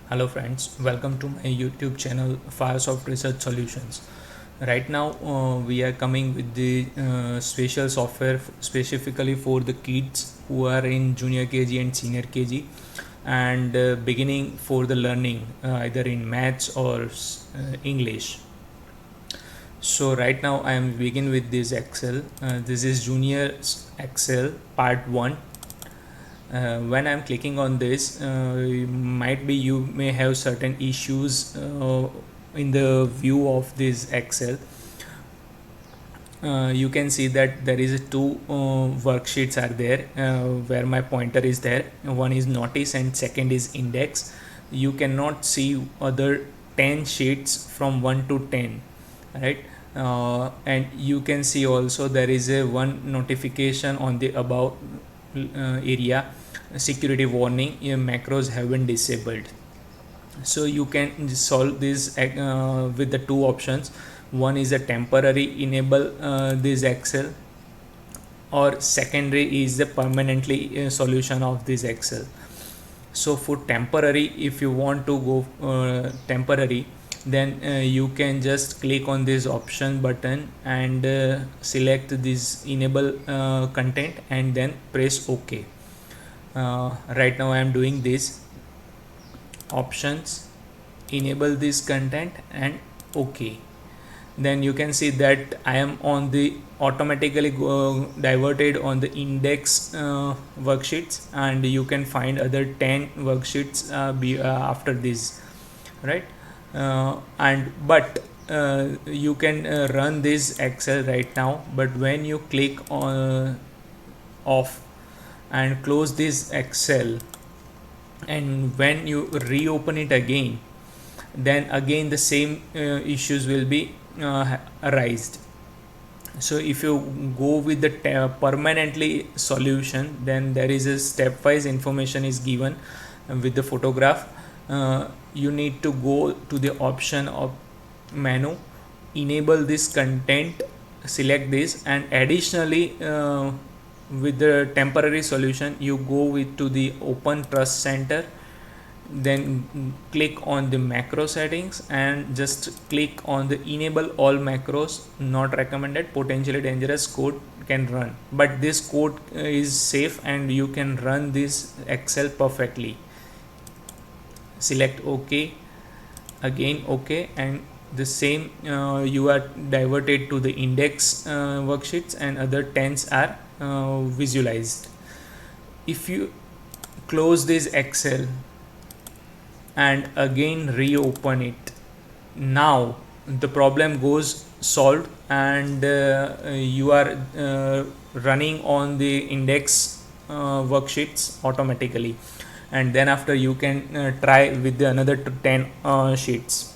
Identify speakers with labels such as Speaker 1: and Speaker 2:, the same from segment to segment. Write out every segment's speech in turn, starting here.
Speaker 1: Hello friends, welcome to my YouTube channel Firesoft Research Solutions. Right now we are coming with the special software specifically for the kids who are in junior KG and senior KG and beginning for the learning either in maths or English. So right now I am begin with this Excel. This is Junior Excel part 1. When I'm clicking on this, might be you may have certain issues in the view of this Excel. You can see that there is two worksheets are there where my pointer is there. One is notice and second is index. You cannot see other 10 sheets from 1 to 10, right? And you can see also there is a one notification on the above area, security warning, your macros have been disabled. So you can solve this with the two options. One is a temporary enable this Excel, or secondary is the permanently solution of this Excel. So for temporary, if you want to go temporary, then you can just click on this option button and select this enable content and then press OK. Right now I am doing this options, enable this content and OK. Then you can see that I am on the automatically diverted on the index worksheets, and you can find other 10 worksheets after this, right? And but you can run this Excel right now, but when you click on off and close this Excel, and when you reopen it again, then again the same issues will be arised. So if you go with the permanently solution, then there is a stepwise information is given with the photograph. You need to go to the option of menu, enable this content, select this, and additionally with the temporary solution you go with to the open trust center, then click on the macro settings and just click on the enable all macros not recommended, potentially dangerous code can run, but this code is safe and you can run this Excel perfectly. Select OK, again OK, and the same you are diverted to the index worksheets and other 10s are visualized. If you close this Excel and again reopen it, now the problem goes solved and you are running on the index worksheets automatically, and then after you can try with the another 10 sheets.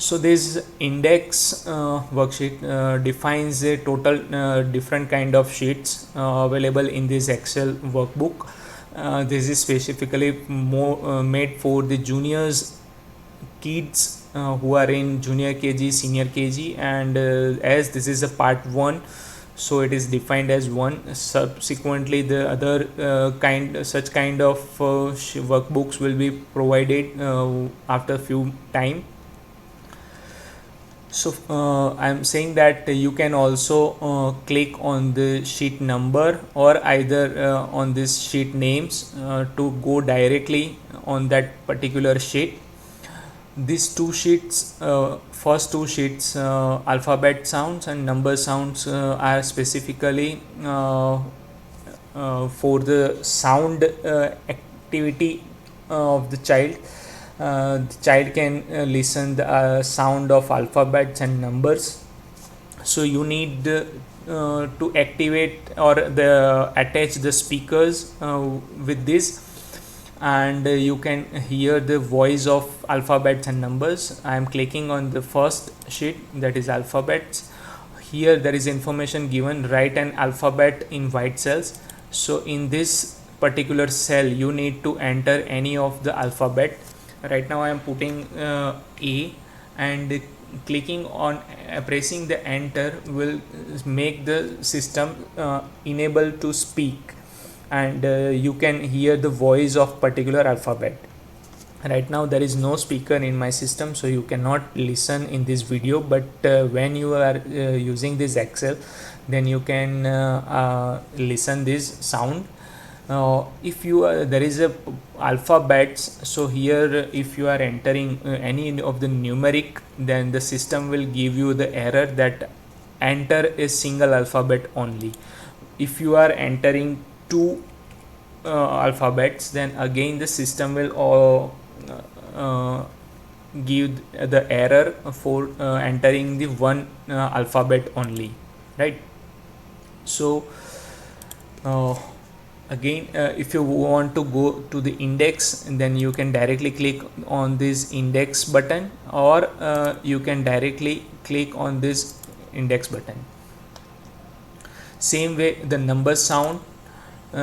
Speaker 1: So this index worksheet defines a total different kind of sheets available in this Excel workbook. This is specifically more made for the juniors kids who are in junior KG, senior KG, and as this is a part 1, so it is defined as 1. Subsequently the other such kind of workbooks will be provided after few time. So I'm saying that you can also click on the sheet number or either on this sheet names to go directly on that particular sheet. These two sheets, first two sheets, alphabet sounds and number sounds are specifically for the sound activity of the child. The child can listen the sound of alphabets and numbers. So you need to activate or attach the speakers with this, and you can hear the voice of alphabets and numbers. I am clicking on the first sheet, that is alphabets. Here there is information given, write an alphabet in white cells. So in this particular cell you need to enter any of the alphabet. Right now I am putting A, and clicking on pressing the enter will make the system enable to speak, and you can hear the voice of particular alphabet. Right now there is no speaker in my system, so you cannot listen in this video, but when you are using this Excel, then you can listen this sound. If you are, there is a alphabets, so here if you are entering any of the numeric, then the system will give you the error that enter a single alphabet only. If you are entering two alphabets, then again the system will give the error for entering the one alphabet only, right? So uh, again, if you want to go to the index, then you can directly click on this index button, or you can directly click on this index button. Same way the number sound,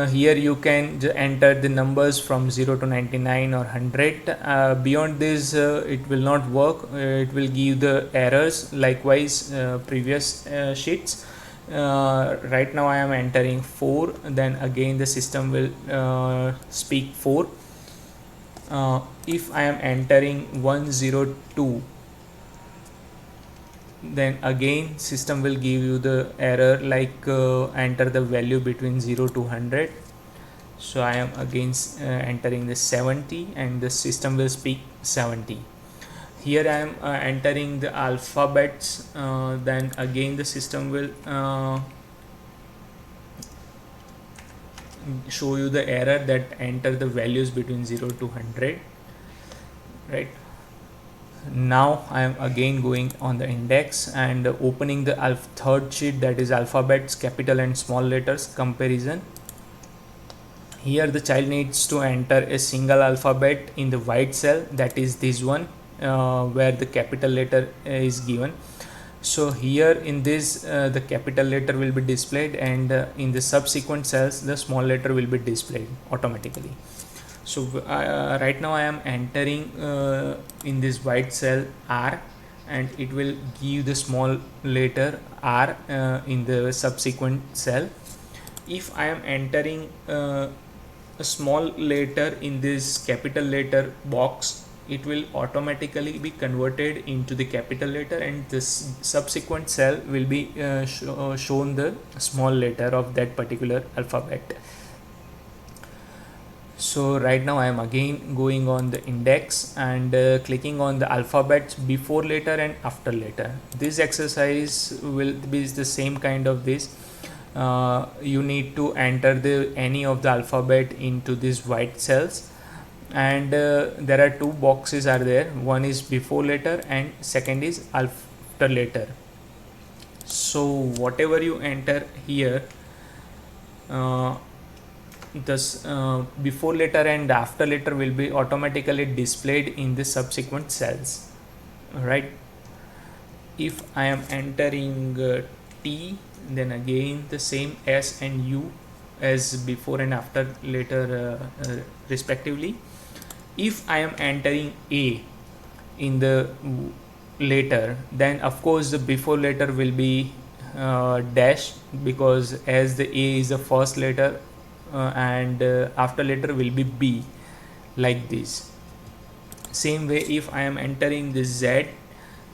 Speaker 1: here you can enter the numbers from 0 to 99 or 100. Beyond this it will not work, it will give the errors. Likewise previous sheets, right now I am entering 4, then again the system will speak 4. If I am entering 102, then again system will give you the error like enter the value between 0 to 100. So I am again entering the 70, and the system will speak 70. Here I am entering the alphabets, then again the system will show you the error that enter the values between 0 to 100, right? Now I am again going on the index and opening the third sheet, that is alphabets, capital and small letters comparison. Here the child needs to enter a single alphabet in the white cell, that is this one, where the capital letter is given. So here in this the capital letter will be displayed, and in the subsequent cells the small letter will be displayed automatically. So right now I am entering in this white cell R, and it will give the small letter R in the subsequent cell. If I am entering a small letter in this capital letter box, it will automatically be converted into the capital letter, and this subsequent cell will be shown the small letter of that particular alphabet. So right now I am again going on the index and clicking on the alphabets before letter and after letter. This exercise will be the same kind of this. You need to enter the any of the alphabet into these white cells, and there are two boxes are there. One is before letter and second is after letter. So whatever you enter here, this before letter and after letter will be automatically displayed in the subsequent cells, right? If I am entering T, then again the same S and U as before and after letter respectively. If I am entering A in the letter, then of course the before letter will be dash, because as the A is the first letter, and after letter will be B, like this. Same way if I am entering the Z,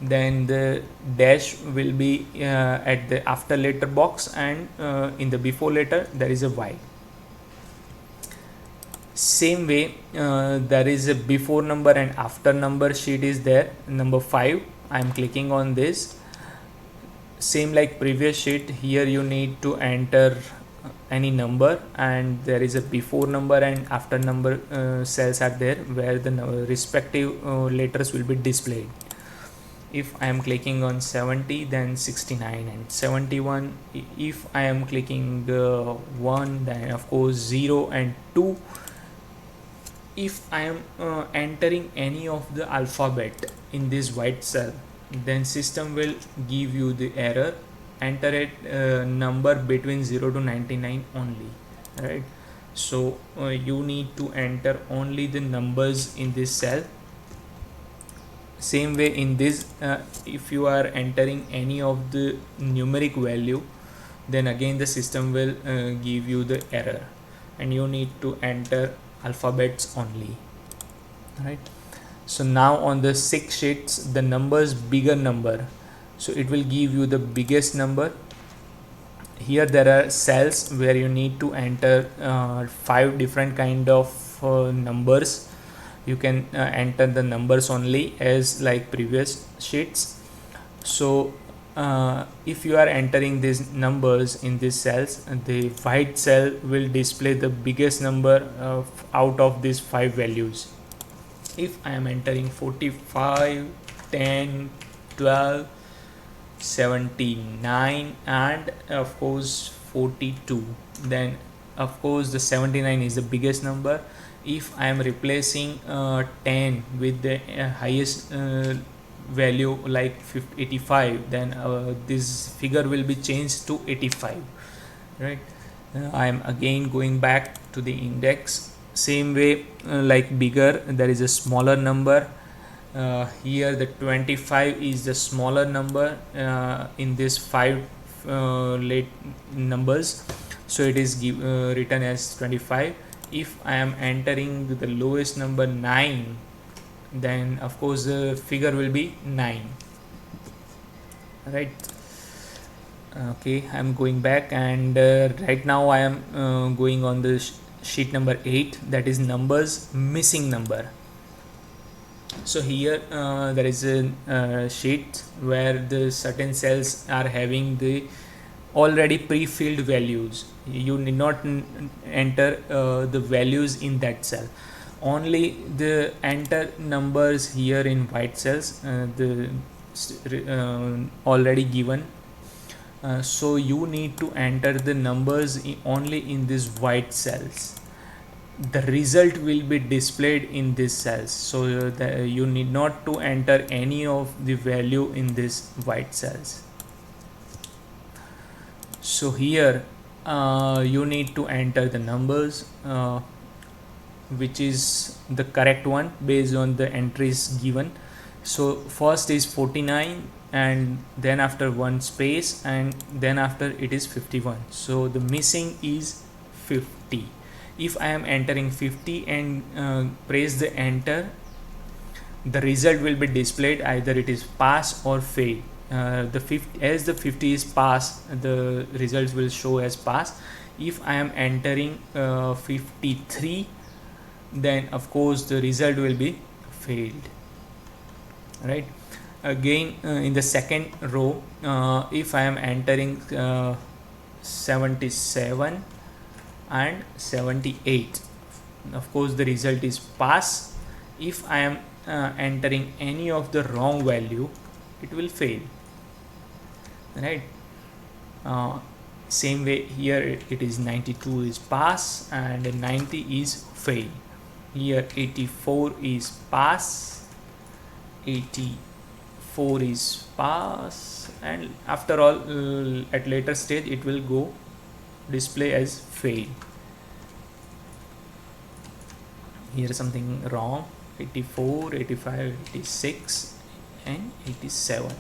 Speaker 1: then the dash will be at the after letter box, and in the before letter there is a Y. Same way there is a before number and after number sheet is there, number 5. I am clicking on this. Same like previous sheet, here you need to enter any number, and there is a before number and after number cells are there where the respective letters will be displayed. If I am clicking on 70, then 69 and 71. If I am clicking 1, then of course 0 and 2. If I am entering any of the alphabet in this white cell, then system will give you the error, enter a number between 0 to 99 only, right? So you need to enter only the numbers in this cell. Same way in this, if you are entering any of the numeric value, then again the system will give you the error, and you need to enter alphabets only, right? So now on the 6 sheets, the numbers bigger number, so it will give you the biggest number. Here there are cells where you need to enter 5 different kind of numbers. You can enter the numbers only as like previous sheets. So if you are entering these numbers in these cells, the white cell will display the biggest number out of these 5 values. If I am entering 45, 10, 12, 79 and of course 42, then of course the 79 is the biggest number. If I am replacing 10 with the highest value like 85, then this figure will be changed to 85, right? I am again going back to the index. Same way, like bigger, there is a smaller number. Here the 25 is the smaller number in this 5 late numbers, so it is written as 25. If I am entering the lowest number 9, then of course the figure will be 9, right? Okay, I'm going back, and right now I am going on the sheet number 8, that is numbers missing number. So here there is a sheet where the certain cells are having the already pre-filled values. You need not enter the values in that cell, only the enter numbers here in white cells, the already given. So you need to enter the numbers only in these white cells. The result will be displayed in these cells, so you need not to enter any of the value in these white cells. So here you need to enter the numbers which is the correct one based on the entries given. So first is 49, and then after one space, and then after it is 51, so the missing is 50. If I am entering 50 and press the enter, the result will be displayed, either it is pass or fail. As the 50 is pass, the results will show as pass. If I am entering 53, then of course the result will be failed, right? Again, in the second row, if I am entering 77 and 78, of course the result is pass. If I am entering any of the wrong value, it will fail, right? Same way here, it is 92 is pass and 90 is fail. Here 84 is pass, 84 is pass, and after all at later stage it will go display as fail. Here something wrong, 84, 85, 86 and 87.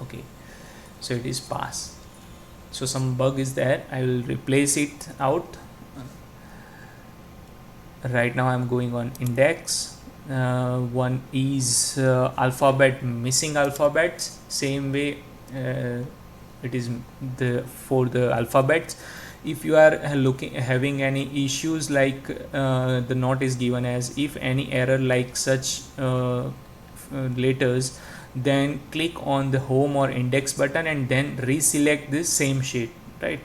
Speaker 1: Okay, so it is pass. So some bug is there, I will replace it out. Right now I'm going on index. One is alphabet, missing alphabets. Same way it is for the alphabets. If you are having any issues like the note is given as if any error like such letters, then click on the home or index button and then reselect this same sheet, right?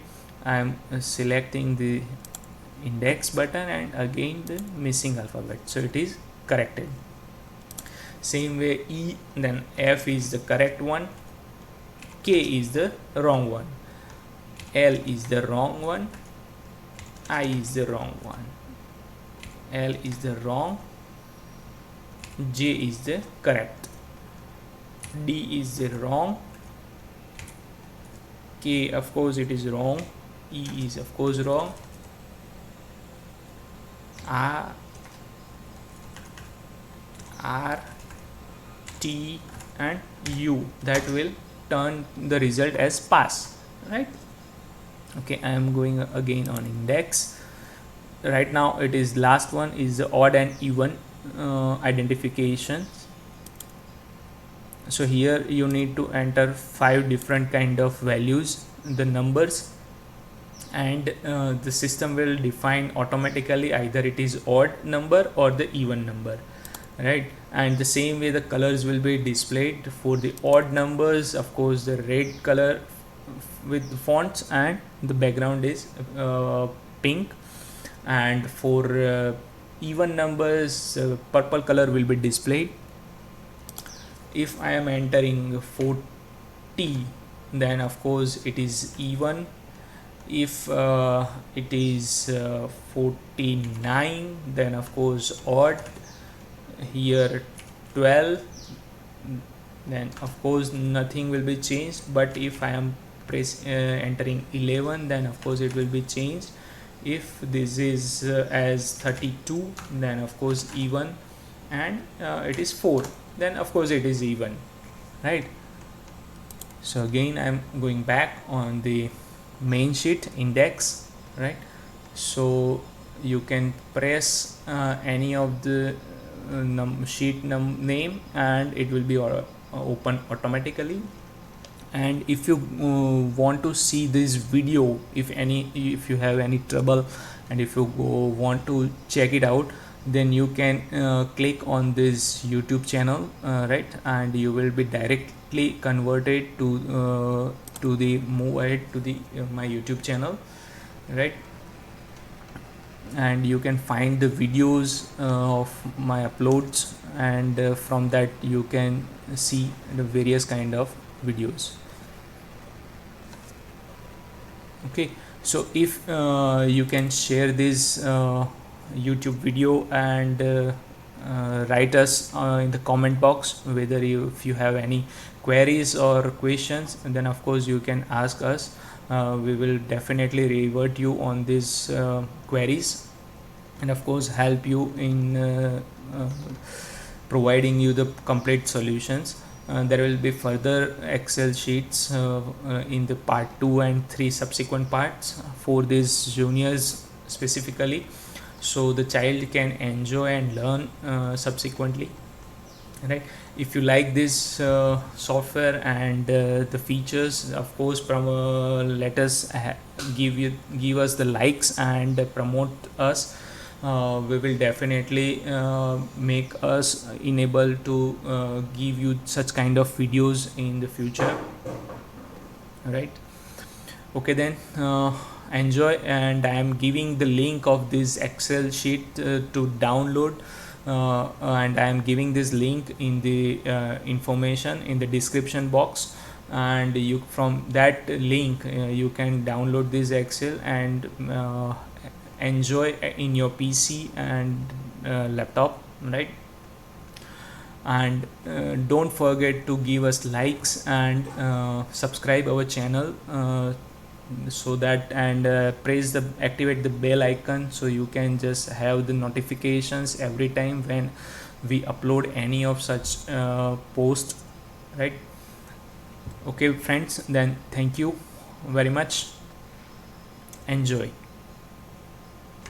Speaker 1: I am selecting the index button and again the missing alphabet, so it is corrected. Same way E, then F is the correct one, K is the wrong one, L is the wrong one, I is the wrong one, L is the wrong, J is the correct, D is the wrong, K of course it is wrong, E is of course wrong, R, T and U, that will turn the result as pass, right? Okay, I am going again on index. Right now it is last one is the odd and even. identification. So here you need to enter 5 different kind of values, the numbers, and the system will define automatically either it is odd number or the even number, right? And the same way the colors will be displayed. For the odd numbers, of course, the red color with the fonts, and the background is pink. And for even numbers, purple color will be displayed. If I am entering 40, then of course it is even. If it is 49, then of course odd. Here 12, then of course nothing will be changed. But if I am entering 11, then of course it will be changed. If this is as 32, then of course even. And it is 4, then of course it is even, right? So again I'm going back on the main sheet index, right? So you can press any of the sheet name, and it will be open automatically. And if you want to see this video, if you have any trouble, and if you want to check it out, then you can click on this YouTube channel, right? And you will be directly converted to the move ahead to the my YouTube channel, right? And you can find the videos of my uploads, and from that you can see the various kind of videos. Okay, so if you can share this YouTube video, and write us in the comment box whether if you have any queries or questions, and then of course you can ask us. We will definitely revert you on these queries, and of course help you in providing you the complete solutions. There will be further Excel sheets in the part 2 and 3 subsequent parts for these juniors specifically, so the child can enjoy and learn subsequently, right? If you like this software and the features, of course let us give us the likes and promote us. We will definitely make us enable to give you such kind of videos in the future, right? Okay, then enjoy. And I am giving the link of this Excel sheet to download, and I am giving this link in the information in the description box, and you from that link you can download this Excel and enjoy in your PC and laptop, right? And don't forget to give us likes and subscribe our channel, so that, and activate the bell icon, so you can just have the notifications every time when we upload any of such post, right? Okay friends, then thank you very much. Enjoy.